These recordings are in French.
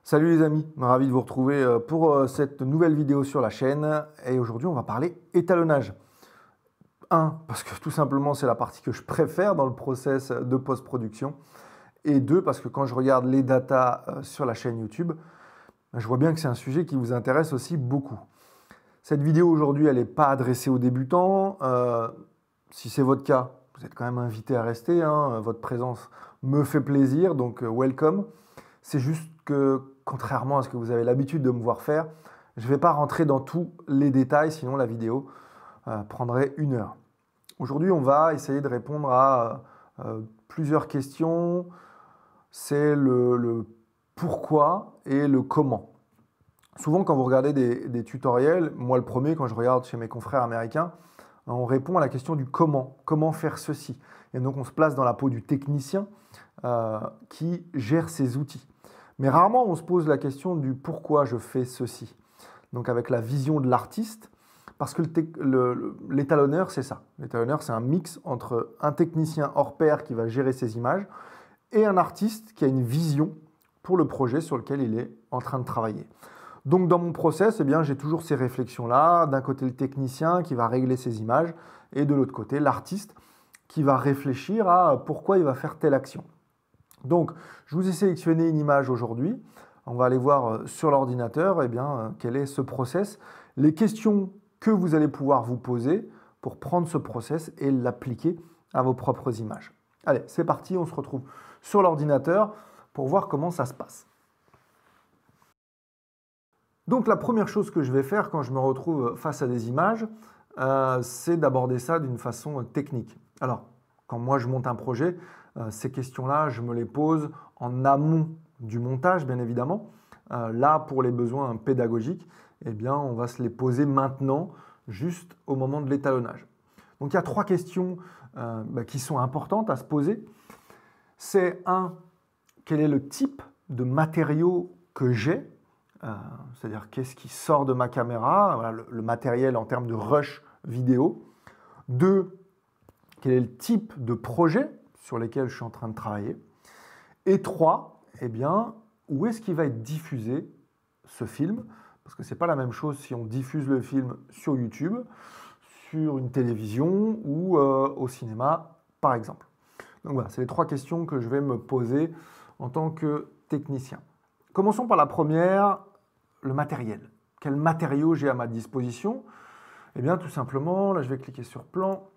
Salut les amis, ravi de vous retrouver pour cette nouvelle vidéo sur la chaîne. Et aujourd'hui, on va parler étalonnage. Parce que tout simplement, c'est la partie que je préfère dans le process de post-production. Et deux, parce que quand je regarde les datas sur la chaîne YouTube, je vois bien que c'est un sujet qui vous intéresse aussi beaucoup. Cette vidéo aujourd'hui, elle n'est pas adressée aux débutants. Si c'est votre cas, vous êtes quand même invité à rester. Votre présence me fait plaisir, donc welcome. C'est juste que, contrairement à ce que vous avez l'habitude de me voir faire, je ne vais pas rentrer dans tous les détails, sinon la vidéo prendrait 1 heure. Aujourd'hui, on va essayer de répondre à plusieurs questions. C'est le pourquoi et le comment. Souvent, quand vous regardez des tutoriels, moi le premier, quand je regarde chez mes confrères américains, on répond à la question du comment. Comment faire ceci? Et donc, on se place dans la peau du technicien qui gère ces outils. Mais rarement, on se pose la question du pourquoi je fais ceci. Donc, avec la vision de l'artiste, parce que l'étalonneur, c'est ça. L'étalonneur, c'est un mix entre un technicien hors pair qui va gérer ses images et un artiste qui a une vision pour le projet sur lequel il est en train de travailler. Donc, dans mon process, j'ai toujours ces réflexions-là. D'un côté, le technicien qui va régler ses images et de l'autre côté, l'artiste qui va réfléchir à pourquoi il va faire telle action. Donc, je vous ai sélectionné une image aujourd'hui. On va aller voir sur l'ordinateur quel est ce process, les questions que vous allez pouvoir vous poser pour prendre ce process et l'appliquer à vos propres images. Allez, c'est parti, on se retrouve sur l'ordinateur pour voir comment ça se passe. Donc, la première chose que je vais faire quand je me retrouve face à des images, c'est d'aborder ça d'une façon technique. Alors, quand moi je monte un projet, ces questions-là, je me les pose en amont du montage, bien évidemment. Là, pour les besoins pédagogiques, on va se les poser maintenant, juste au moment de l'étalonnage. Donc, il y a 3 questions qui sont importantes à se poser. C'est quel est le type de matériau que j'ai? C'est-à-dire, qu'est-ce qui sort de ma caméra? Voilà, le matériel en termes de rush vidéo. 2, quel est le type de projet sur lesquels je suis en train de travailler. Et 3, où est-ce qu'il va être diffusé ce film? Parce que ce n'est pas la même chose si on diffuse le film sur YouTube, sur une télévision ou au cinéma, par exemple. Donc voilà, c'est les 3 questions que je vais me poser en tant que technicien. Commençons par la première, le matériel. Quel matériau j'ai à ma disposition? Tout simplement, là je vais cliquer sur plan.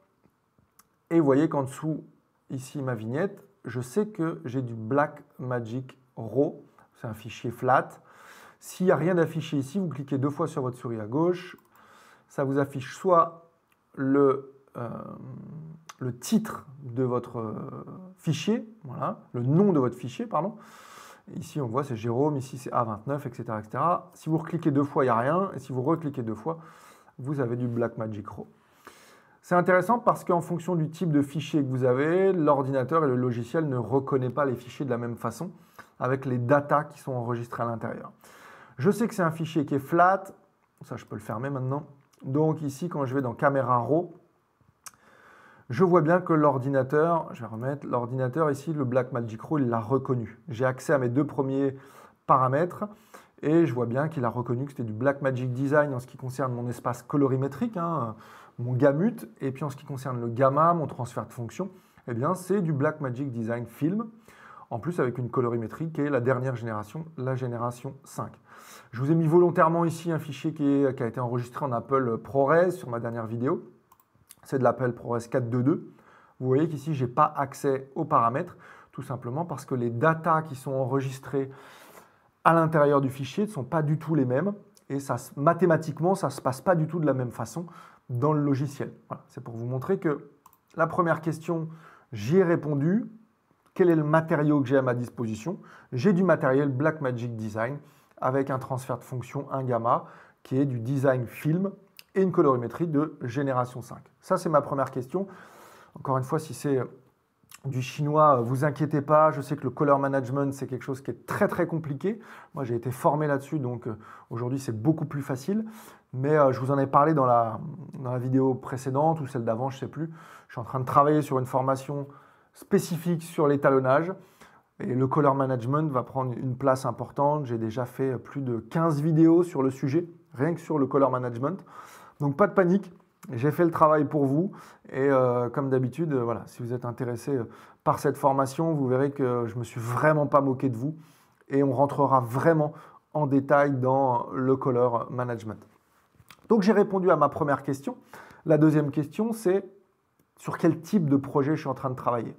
Et vous voyez qu'en dessous, ici ma vignette, je sais que j'ai du Blackmagic Raw. C'est un fichier flat. S'il n'y a rien d'affiché ici, vous cliquez 2 fois sur votre souris à gauche. Ça vous affiche soit le titre de votre fichier, voilà, le nom de votre fichier, pardon. Ici, on voit, c'est Jérôme, ici, c'est A29, etc., etc. Si vous recliquez 2 fois, il n'y a rien. Et si vous recliquez 2 fois, vous avez du Blackmagic Raw. C'est intéressant parce qu'en fonction du type de fichier que vous avez, l'ordinateur et le logiciel ne reconnaissent pas les fichiers de la même façon avec les datas qui sont enregistrées à l'intérieur. Je sais que c'est un fichier qui est flat. Ça, je peux le fermer maintenant. Donc ici, quand je vais dans Caméra Raw, je vois bien que l'ordinateur, je vais remettre l'ordinateur ici, le Blackmagic Raw, il l'a reconnu. J'ai accès à mes 2 premiers paramètres et je vois bien qu'il a reconnu que c'était du Blackmagic Design en ce qui concerne mon espace colorimétrique, mon gamut, et puis en ce qui concerne le gamma, mon transfert de fonction, c'est du Blackmagic Design Film, en plus avec une colorimétrie qui est la dernière génération, la génération 5. Je vous ai mis volontairement ici un fichier qui a été enregistré en Apple ProRes sur ma dernière vidéo. C'est de l'Apple ProRes 4.2.2. Vous voyez qu'ici, je n'ai pas accès aux paramètres, tout simplement parce que les datas qui sont enregistrées à l'intérieur du fichier ne sont pas du tout les mêmes. Et ça, mathématiquement, ça ne se passe pas du tout de la même façon dans le logiciel. Voilà, c'est pour vous montrer que la première question, j'y ai répondu. Quel est le matériau que j'ai à ma disposition? J'ai du matériel Blackmagic Design avec un transfert de fonction, un gamma, qui est du design film et une colorimétrie de génération 5. Ça, c'est ma première question. Encore une fois, si c'est du chinois, vous inquiétez pas. Je sais que le color management, c'est quelque chose qui est très, très compliqué. Moi, j'ai été formé là-dessus, donc aujourd'hui, c'est beaucoup plus facile. Mais je vous en ai parlé dans la vidéo précédente ou celle d'avant, je ne sais plus. Je suis en train de travailler sur une formation spécifique sur l'étalonnage. Et le color management va prendre une place importante. J'ai déjà fait plus de 15 vidéos sur le sujet, rien que sur le color management. Donc pas de panique, j'ai fait le travail pour vous. Et comme d'habitude, voilà, si vous êtes intéressé par cette formation, vous verrez que je ne me suis vraiment pas moqué de vous. Et on rentrera vraiment en détail dans le color management. Donc j'ai répondu à ma première question. La deuxième question, c'est sur quel type de projet je suis en train de travailler.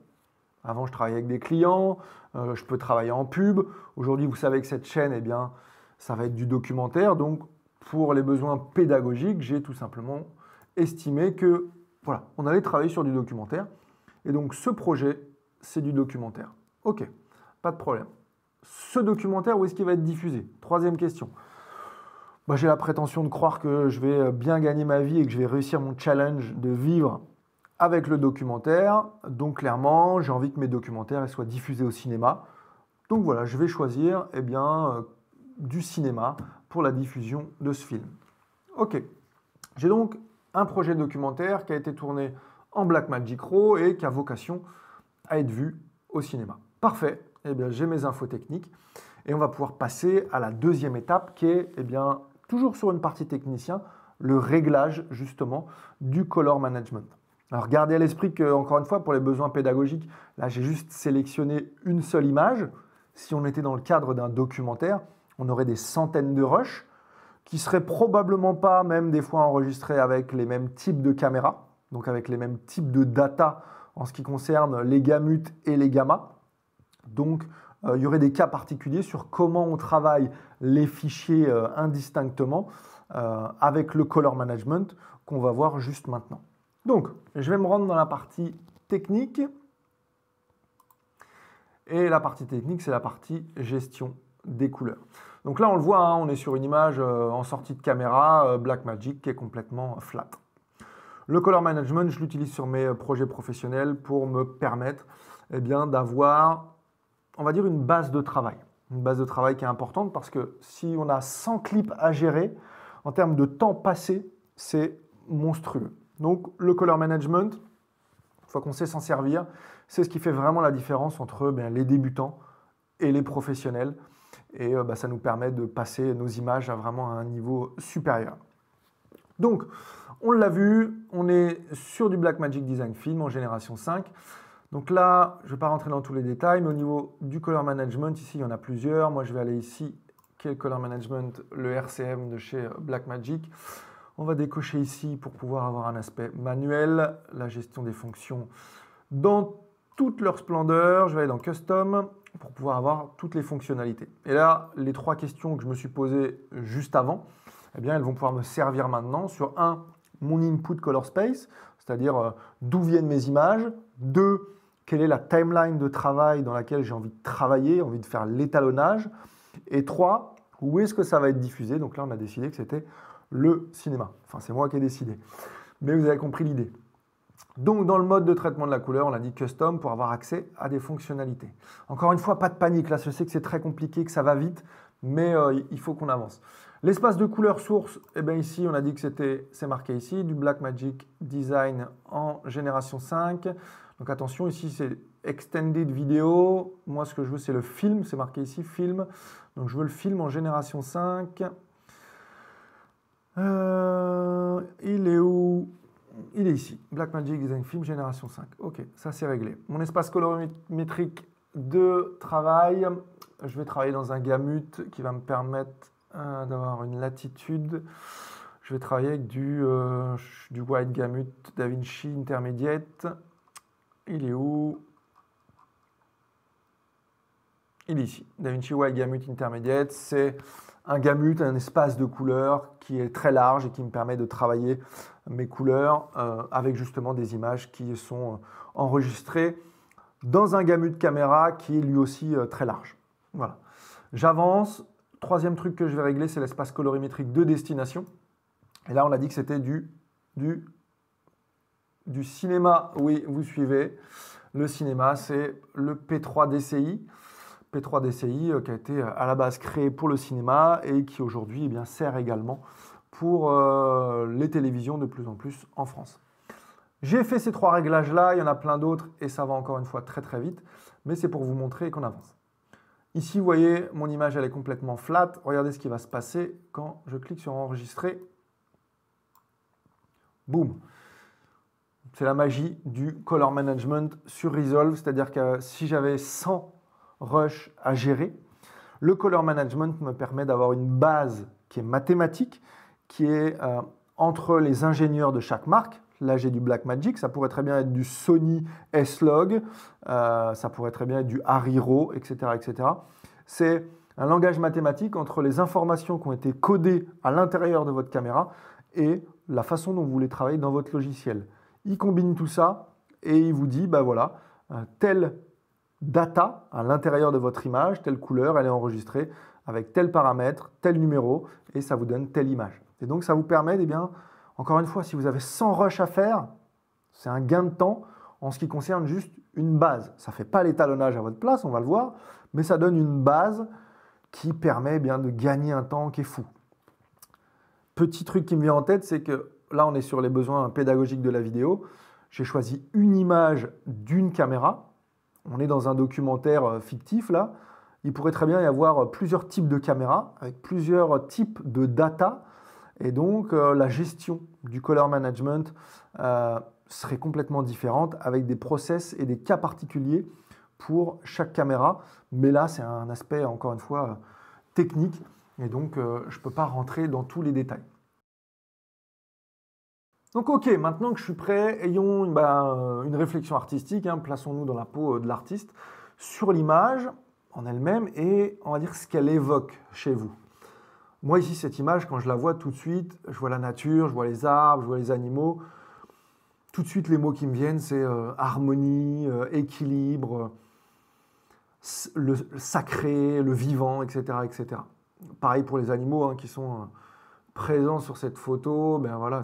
Avant, je travaillais avec des clients, je peux travailler en pub. Aujourd'hui, vous savez que cette chaîne, eh bien, ça va être du documentaire. Donc, pour les besoins pédagogiques, j'ai tout simplement estimé que, voilà, on allait travailler sur du documentaire. Et donc, ce projet, c'est du documentaire. OK, pas de problème. Ce documentaire, où est-ce qu'il va être diffusé? Troisième question. Moi, j'ai la prétention de croire que je vais bien gagner ma vie et que je vais réussir mon challenge de vivre avec le documentaire. Donc clairement, j'ai envie que mes documentaires soient diffusés au cinéma. Donc voilà, je vais choisir du cinéma pour la diffusion de ce film. Ok, j'ai donc un projet documentaire qui a été tourné en Blackmagic RAW et qui a vocation à être vu au cinéma. Parfait, eh bien, j'ai mes infos techniques et on va pouvoir passer à la deuxième étape qui est toujours sur une partie technicien, le réglage justement du color management. Alors gardez à l'esprit que, encore une fois, pour les besoins pédagogiques, là j'ai juste sélectionné une seule image. Si on était dans le cadre d'un documentaire, on aurait des centaines de rushs qui seraient probablement pas même des fois enregistrés avec les mêmes types de caméras, donc avec les mêmes types de data en ce qui concerne les gamut et les gamma. Donc il y aurait des cas particuliers sur comment on travaille les fichiers indistinctement avec le color management qu'on va voir juste maintenant. Donc, je vais me rendre dans la partie technique. Et la partie technique, c'est la partie gestion des couleurs. Donc là, on le voit, hein, on est sur une image en sortie de caméra Blackmagic qui est complètement flat. Le color management, je l'utilise sur mes projets professionnels pour me permettre d'avoir, on va dire, une base de travail. Une base de travail qui est importante parce que si on a 100 clips à gérer, en termes de temps passé, c'est monstrueux. Donc, le color management, une fois qu'on sait s'en servir, c'est ce qui fait vraiment la différence entre les débutants et les professionnels. Et ça nous permet de passer nos images à vraiment un niveau supérieur. Donc, on l'a vu, on est sur du Blackmagic Design Film en génération 5. Donc là, je ne vais pas rentrer dans tous les détails, mais au niveau du color management, ici, il y en a plusieurs. Moi, je vais aller ici, qui est le color management, le RCM de chez Blackmagic. On va décocher ici pour pouvoir avoir un aspect manuel, la gestion des fonctions dans toute leur splendeur. Je vais aller dans Custom pour pouvoir avoir toutes les fonctionnalités. Et là, les trois questions que je me suis posées juste avant, elles vont pouvoir me servir maintenant sur mon input color space, c'est-à-dire d'où viennent mes images, 2, quelle est la timeline de travail dans laquelle j'ai envie de travailler, envie de faire l'étalonnage, et 3, où est-ce que ça va être diffusé. Donc là, on a décidé que c'était le cinéma. Enfin, c'est moi qui ai décidé. Mais vous avez compris l'idée. Donc, dans le mode de traitement de la couleur, on a dit Custom pour avoir accès à des fonctionnalités. Encore une fois, pas de panique. Là, je sais que c'est très compliqué, que ça va vite, mais il faut qu'on avance. L'espace de couleur source, ici, on a dit que c'est marqué ici, du Blackmagic Design en génération 5. Donc, attention, ici, c'est Extended Video. Moi, ce que je veux, c'est le film. C'est marqué ici, film. Donc, je veux le film en génération 5. Il est où? Il est ici. Blackmagic Design Film génération 5. Ok, ça c'est réglé. Mon espace colorimétrique de travail, je vais travailler dans un gamut qui va me permettre d'avoir une latitude. Je vais travailler avec du White Gamut DaVinci Intermediate. Il est où? Il est ici. DaVinci White Gamut Intermediate, c'est un gamut, un espace de couleurs qui est très large et qui me permet de travailler mes couleurs avec justement des images qui sont enregistrées dans un gamut de caméra qui est lui aussi très large. Voilà. J'avance. Troisième truc que je vais régler, c'est l'espace colorimétrique de destination. Et là, on a dit que c'était du cinéma. Oui, vous suivez. Le cinéma, c'est le P3 DCI. P3 DCI qui a été à la base créé pour le cinéma et qui aujourd'hui sert également pour les télévisions de plus en plus en France. J'ai fait ces trois réglages-là, il y en a plein d'autres et ça va encore une fois très très vite, mais c'est pour vous montrer qu'on avance. Ici, vous voyez, mon image, elle est complètement flat. Regardez ce qui va se passer quand je clique sur enregistrer. Boum. C'est la magie du color management sur Resolve, c'est-à-dire que si j'avais 100 rushs à gérer, le color management me permet d'avoir une base qui est mathématique, qui est entre les ingénieurs de chaque marque. Là, j'ai du Blackmagic, ça pourrait très bien être du Sony S-Log, ça pourrait très bien être du Hariro, etc., etc. C'est un langage mathématique entre les informations qui ont été codées à l'intérieur de votre caméra et la façon dont vous voulez travailler dans votre logiciel. Il combine tout ça et il vous dit, bah voilà, telle data à l'intérieur de votre image, telle couleur, elle est enregistrée avec tel paramètre, tel numéro, et ça vous donne telle image. Et donc ça vous permet, eh bien, encore une fois, si vous avez 100 rushs à faire, c'est un gain de temps en ce qui concerne juste une base. Ça ne fait pas l'étalonnage à votre place, on va le voir, mais ça donne une base qui permet eh bien, de gagner un temps qui est fou. Petit truc qui me vient en tête, c'est que là, on est sur les besoins pédagogiques de la vidéo. J'ai choisi une image d'une caméra. On est dans un documentaire fictif là. Il pourrait très bien y avoir plusieurs types de caméras avec plusieurs types de data. Et donc, la gestion du color management serait complètement différente avec des process et des cas particuliers pour chaque caméra. Mais là, c'est un aspect, encore une fois, technique. Et donc, je ne peux pas rentrer dans tous les détails. Donc ok, maintenant que je suis prêt, ayons une réflexion artistique, hein, plaçons-nous dans la peau de l'artiste, sur l'image en elle-même et on va dire ce qu'elle évoque chez vous. Moi ici, cette image, quand je la vois tout de suite, je vois la nature, je vois les arbres, je vois les animaux. Tout de suite, les mots qui me viennent, c'est harmonie, équilibre, le sacré, le vivant, etc., etc. Pareil pour les animaux hein, qui sont présents sur cette photo, ben voilà,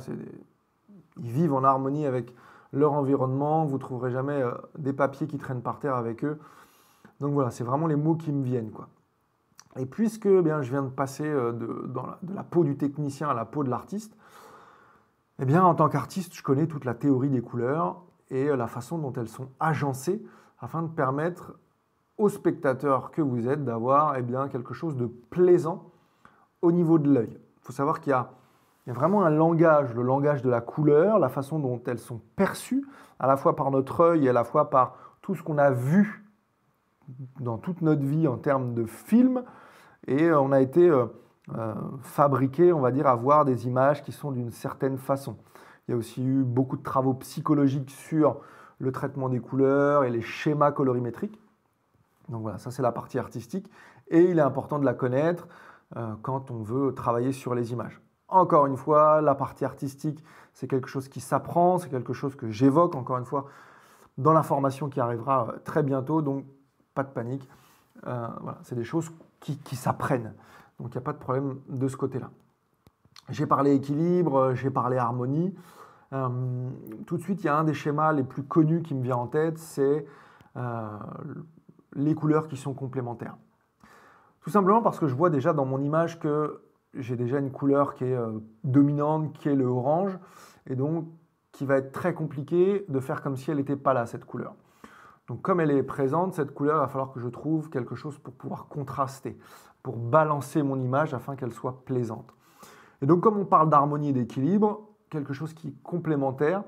ils vivent en harmonie avec leur environnement, vous ne trouverez jamais des papiers qui traînent par terre avec eux. Donc voilà, c'est vraiment les mots qui me viennent, quoi. Et puisque bien, je viens de passer de la peau du technicien à la peau de l'artiste, eh bien, en tant qu'artiste, je connais toute la théorie des couleurs et la façon dont elles sont agencées afin de permettre aux spectateurs que vous êtes d'avoir eh bien, quelque chose de plaisant au niveau de l'œil. Il faut savoir qu'il y a vraiment un langage, le langage de la couleur, la façon dont elles sont perçues, à la fois par notre œil et à la fois par tout ce qu'on a vu dans toute notre vie en termes de films. Et on a été fabriqué, on va dire, à voir des images qui sont d'une certaine façon. Il y a aussi eu beaucoup de travaux psychologiques sur le traitement des couleurs et les schémas colorimétriques. Donc voilà, ça c'est la partie artistique. Et il est important de la connaître quand on veut travailler sur les images. Encore une fois, la partie artistique, c'est quelque chose qui s'apprend, c'est quelque chose que j'évoque, encore une fois, dans la formation qui arrivera très bientôt, donc pas de panique. Voilà, c'est des choses qui s'apprennent, donc il n'y a pas de problème de ce côté-là. J'ai parlé équilibre, j'ai parlé harmonie. Tout de suite, il y a un des schémas les plus connus qui me vient en tête, c'est les couleurs qui sont complémentaires. Tout simplement parce que je vois déjà dans mon image que j'ai déjà une couleur qui est dominante, qui est le orange, et donc qui va être très compliqué de faire comme si elle n'était pas là, cette couleur. Donc comme elle est présente, cette couleur, il va falloir que je trouve quelque chose pour pouvoir contraster, pour balancer mon image afin qu'elle soit plaisante. Et donc comme on parle d'harmonie et d'équilibre, quelque chose qui est complémentaire,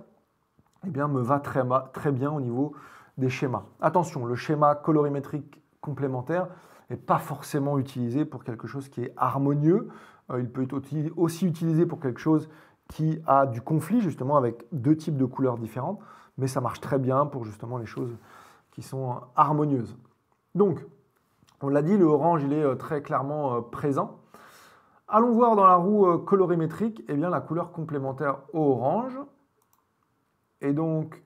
eh bien, me va très bien au niveau des schémas. Attention, le schéma colorimétrique complémentaire n'est pas forcément utilisé pour quelque chose qui est harmonieux. Il peut être aussi utilisé pour quelque chose qui a du conflit, justement, avec deux types de couleurs différentes, mais ça marche très bien pour justement les choses qui sont harmonieuses. Donc, on l'a dit, le orange, il est très clairement présent. Allons voir dans la roue colorimétrique, eh bien, la couleur complémentaire au orange. Et donc,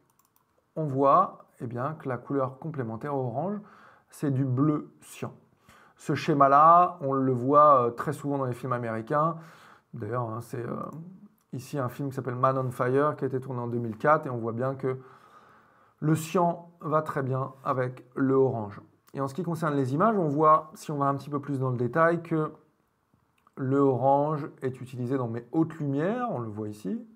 on voit eh bien, que la couleur complémentaire au orange, c'est du bleu cyan. Ce schéma-là, on le voit très souvent dans les films américains. D'ailleurs, hein, c'est ici un film qui s'appelle Man on Fire, qui a été tourné en 2004, et on voit bien que le cyan va très bien avec le orange. Et en ce qui concerne les images, on voit, si on va un petit peu plus dans le détail, que le orange est utilisé dans mes hautes lumières, on le voit ici,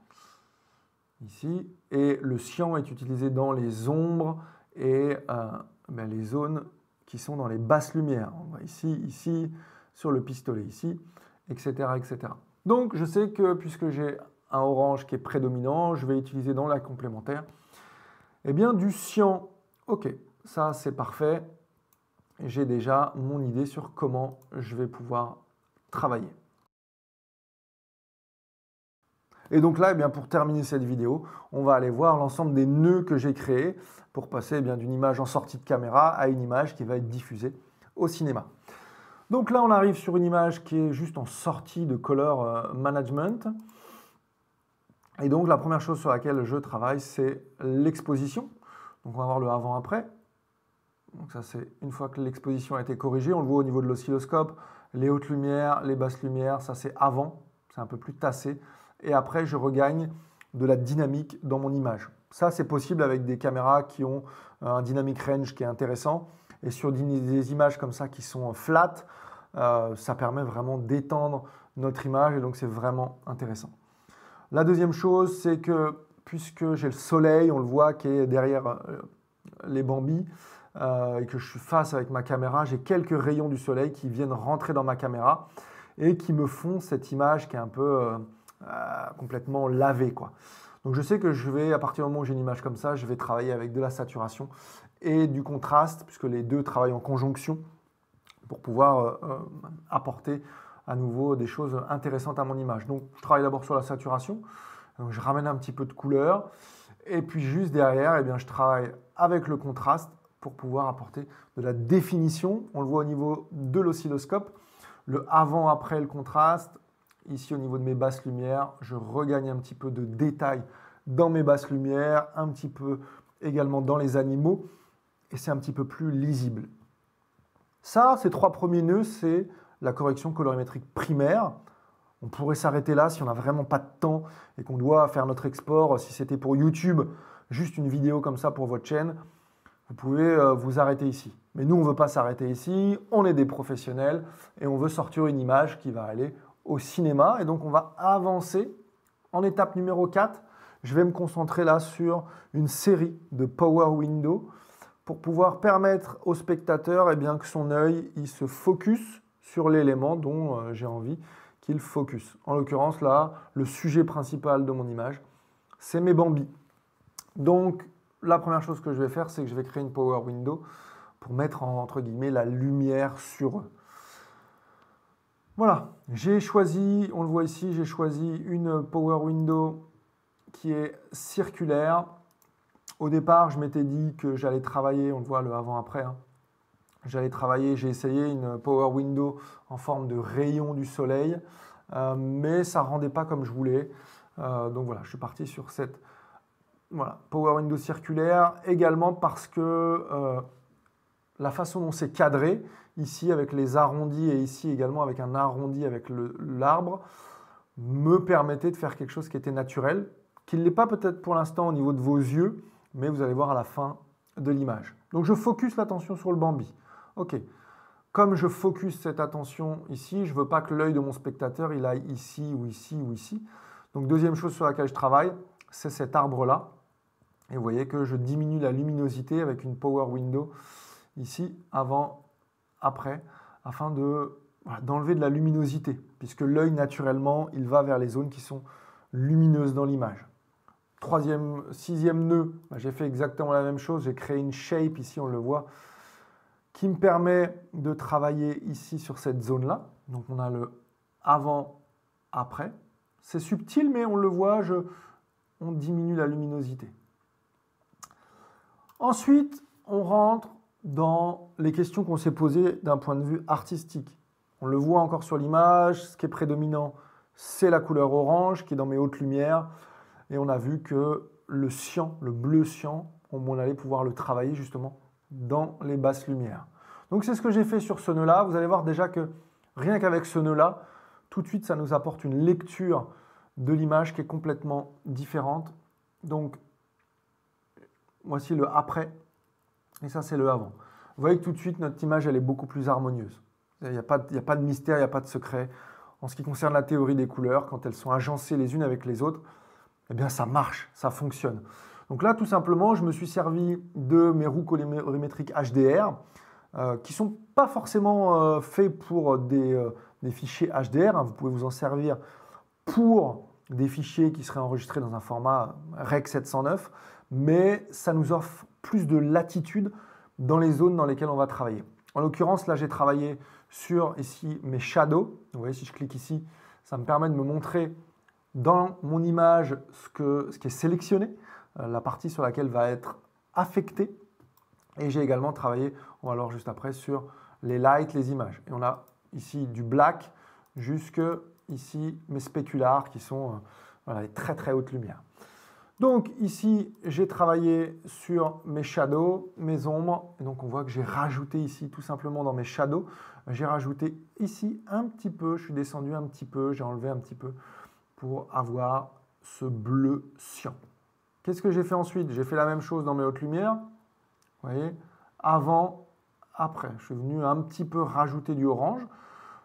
et le cyan est utilisé dans les ombres et les zones qui sont dans les basses lumières. On voit ici, ici, sur le pistolet ici, etc., etc. Donc je sais que puisque j'ai un orange qui est prédominant, je vais utiliser dans la complémentaire eh bien, du cyan. Ok, ça c'est parfait. J'ai déjà mon idée sur comment je vais pouvoir travailler. Et donc là, eh bien, pour terminer cette vidéo, on va aller voir l'ensemble des nœuds que j'ai créés pour passer eh bien, d'une image en sortie de caméra à une image qui va être diffusée au cinéma. Donc là, on arrive sur une image qui est juste en sortie de Color Management. Et donc la première chose sur laquelle je travaille, c'est l'exposition. Donc on va voir le avant-après. Donc ça, c'est une fois que l'exposition a été corrigée, on le voit au niveau de l'oscilloscope, les hautes lumières, les basses lumières, ça c'est avant, c'est un peu plus tassé. Et après, je regagne de la dynamique dans mon image. Ça, c'est possible avec des caméras qui ont un dynamic range qui est intéressant. Et sur des images comme ça qui sont flat, ça permet vraiment d'étendre notre image et donc c'est vraiment intéressant. La deuxième chose, c'est que puisque j'ai le soleil, on le voit qui est derrière les bambis, et que je suis face avec ma caméra, j'ai quelques rayons du soleil qui viennent rentrer dans ma caméra et qui me font cette image qui est un peu complètement lavée, quoi. Donc je sais que je vais, à partir du moment où j'ai une image comme ça, je vais travailler avec de la saturation et du contraste, puisque les deux travaillent en conjonction pour pouvoir apporter à nouveau des choses intéressantes à mon image. Donc je travaille d'abord sur la saturation, donc je ramène un petit peu de couleur, et puis juste derrière, eh bien, je travaille avec le contraste pour pouvoir apporter de la définition. On le voit au niveau de l'oscilloscope, le avant-après le contraste. Ici au niveau de mes basses lumières, je regagne un petit peu de détail dans mes basses lumières, un petit peu également dans les animaux, et c'est un petit peu plus lisible. Ça, ces trois premiers nœuds, c'est la correction colorimétrique primaire. On pourrait s'arrêter là si on n'a vraiment pas de temps et qu'on doit faire notre export. Si c'était pour YouTube, juste une vidéo comme ça pour votre chaîne, vous pouvez vous arrêter ici. Mais nous, on ne veut pas s'arrêter ici. On est des professionnels et on veut sortir une image qui va aller au cinéma. Et donc, on va avancer en étape numéro 4. Je vais me concentrer là sur une série de Power Window pour pouvoir permettre au spectateur eh bien, que son œil il se focus sur l'élément dont j'ai envie qu'il focus. En l'occurrence, là, le sujet principal de mon image, c'est mes bambis. Donc, la première chose que je vais faire, c'est que je vais créer une Power Window pour mettre entre guillemets la lumière sur eux. Voilà, j'ai choisi, on le voit ici, j'ai choisi une Power Window qui est circulaire. Au départ, je m'étais dit que j'allais travailler, on le voit le avant-après, hein. J'allais travailler, j'ai essayé une Power Window en forme de rayon du soleil, mais ça ne rendait pas comme je voulais. Donc voilà, je suis parti sur cette Power Window circulaire, également parce que la façon dont c'est cadré, ici avec les arrondis et ici également avec un arrondi avec l'arbre, me permettait de faire quelque chose qui était naturel, qui ne l'est pas peut-être pour l'instant au niveau de vos yeux, mais vous allez voir à la fin de l'image. Donc je focus l'attention sur le bambi. Ok, comme je focus cette attention ici, je ne veux pas que l'œil de mon spectateur il aille ici ou ici ou ici. Donc deuxième chose sur laquelle je travaille, c'est cet arbre-là. Et vous voyez que je diminue la luminosité avec une Power Window ici, avant, après, afin d'enlever de la luminosité, puisque l'œil naturellement, il va vers les zones qui sont lumineuses dans l'image. Sixième nœud, j'ai fait exactement la même chose, j'ai créé une shape, ici on le voit, qui me permet de travailler ici sur cette zone-là. Donc on a le avant-après. C'est subtil, mais on le voit, on diminue la luminosité. Ensuite, on rentre dans les questions qu'on s'est posées d'un point de vue artistique. On le voit encore sur l'image, ce qui est prédominant, c'est la couleur orange qui est dans mes hautes lumières. Et on a vu que le cyan, le bleu cyan, on allait pouvoir le travailler justement dans les basses lumières. Donc c'est ce que j'ai fait sur ce nœud-là. Vous allez voir déjà que rien qu'avec ce nœud-là, tout de suite ça nous apporte une lecture de l'image qui est complètement différente. Donc voici le après et ça c'est le avant. Vous voyez que tout de suite notre image elle est beaucoup plus harmonieuse. Il n'y a pas de mystère, il n'y a pas de secret. En ce qui concerne la théorie des couleurs, quand elles sont agencées les unes avec les autres, eh bien ça marche, ça fonctionne. Donc là, tout simplement, je me suis servi de mes roues colorimétriques HDR qui ne sont pas forcément faits pour des fichiers HDR. Hein. Vous pouvez vous en servir pour des fichiers qui seraient enregistrés dans un format Rec 709, mais ça nous offre plus de latitude dans les zones dans lesquelles on va travailler. En l'occurrence, là, j'ai travaillé sur ici mes shadows. Vous voyez, si je clique ici, ça me permet de me montrer dans mon image ce qui est sélectionné, la partie sur laquelle va être affectée. Et j'ai également travaillé, on va voir juste après, sur les lights, les images. Et on a ici du black jusque ici mes spéculars qui sont voilà, les très très hautes lumières. Donc ici, j'ai travaillé sur mes shadows, mes ombres. Et donc on voit que j'ai rajouté ici tout simplement dans mes shadows, j'ai rajouté ici un petit peu, je suis descendu un petit peu, j'ai enlevé un petit peu pour avoir ce bleu cyan. Qu'est-ce que j'ai fait ensuite? J'ai fait la même chose dans mes hautes lumières. Vous voyez, avant, après, je suis venu un petit peu rajouter du orange.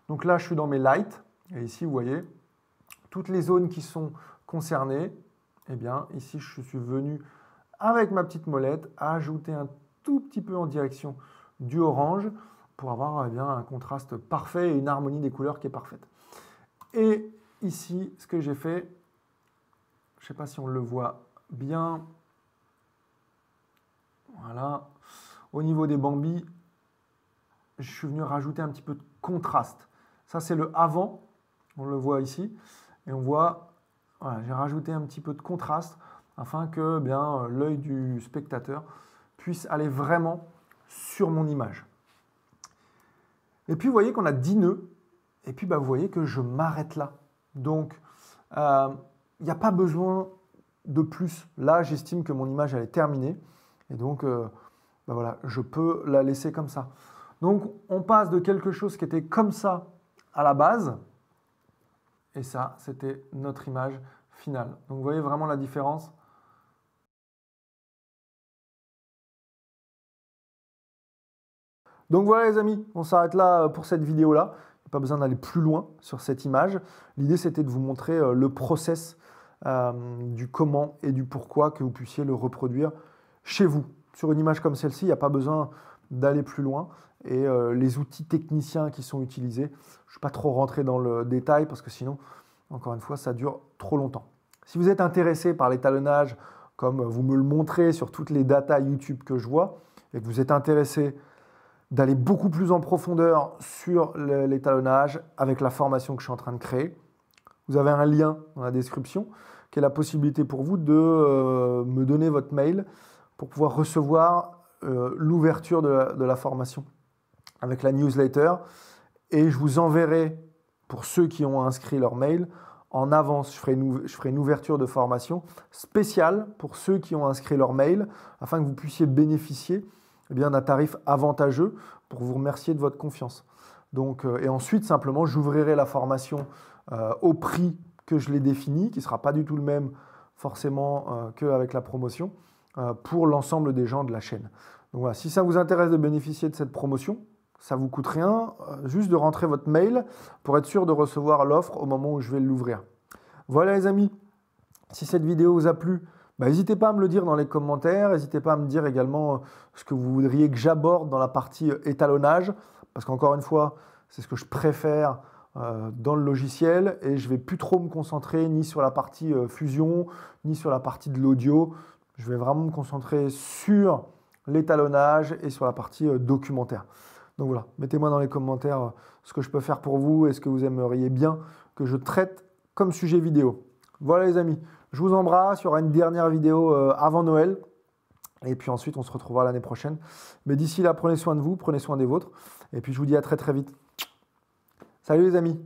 Donc là, je suis dans mes lights. Et ici, vous voyez, toutes les zones qui sont concernées, eh bien, ici, je suis venu, avec ma petite molette, ajouter un tout petit peu en direction du orange pour avoir eh bien, un contraste parfait et une harmonie des couleurs qui est parfaite. Et ici, ce que j'ai fait, je ne sais pas si on le voit bien, voilà, au niveau des bambis, je suis venu rajouter un petit peu de contraste. Ça, c'est le avant, on le voit ici, et on voit... Voilà, j'ai rajouté un petit peu de contraste afin que bien l'œil du spectateur puisse aller vraiment sur mon image. Et puis vous voyez qu'on a 10 nœuds et puis vous voyez que je m'arrête là. Donc il n'y a pas besoin de plus. Là, j'estime que mon image elle est terminée et donc voilà, je peux la laisser comme ça. Donc on passe de quelque chose qui était comme ça à la base. Et ça, c'était notre image finale. Donc, vous voyez vraiment la différence. Donc, voilà les amis, on s'arrête là pour cette vidéo-là. Il n'y a pas besoin d'aller plus loin sur cette image. L'idée, c'était de vous montrer le process du comment et du pourquoi que vous puissiez le reproduire chez vous. Sur une image comme celle-ci, il n'y a pas besoin d'aller plus loin. Et les outils techniciens qui sont utilisés, je ne suis pas trop rentré dans le détail parce que sinon, encore une fois, ça dure trop longtemps. Si vous êtes intéressé par l'étalonnage, comme vous me le montrez sur toutes les datas YouTube que je vois, et que vous êtes intéressé d'aller beaucoup plus en profondeur sur l'étalonnage avec la formation que je suis en train de créer, vous avez un lien dans la description qui est la possibilité pour vous de me donner votre mail pour pouvoir recevoir l'ouverture de la formation avec la newsletter. Et je vous enverrai, pour ceux qui ont inscrit leur mail, en avance, je ferai une ouverture de formation spéciale pour ceux qui ont inscrit leur mail, afin que vous puissiez bénéficier d'un tarif avantageux pour vous remercier de votre confiance. Donc, et ensuite, simplement, j'ouvrirai la formation au prix que je l'ai défini, qui ne sera pas du tout le même forcément qu'avec la promotion, pour l'ensemble des gens de la chaîne. Donc voilà, si ça vous intéresse de bénéficier de cette promotion, ça ne vous coûte rien, juste de rentrer votre mail pour être sûr de recevoir l'offre au moment où je vais l'ouvrir. Voilà les amis, si cette vidéo vous a plu, n'hésitez pas à me le dire dans les commentaires, n'hésitez pas à me dire également ce que vous voudriez que j'aborde dans la partie étalonnage, parce qu'encore une fois, c'est ce que je préfère dans le logiciel et je ne vais plus trop me concentrer ni sur la partie fusion, ni sur la partie de l'audio. Je vais vraiment me concentrer sur l'étalonnage et sur la partie documentaire. Donc voilà, mettez-moi dans les commentaires ce que je peux faire pour vous et ce que vous aimeriez bien que je traite comme sujet vidéo. Voilà les amis, je vous embrasse, il y aura une dernière vidéo avant Noël et puis ensuite on se retrouvera l'année prochaine. Mais d'ici là, prenez soin de vous, prenez soin des vôtres et puis je vous dis à très très vite. Salut les amis!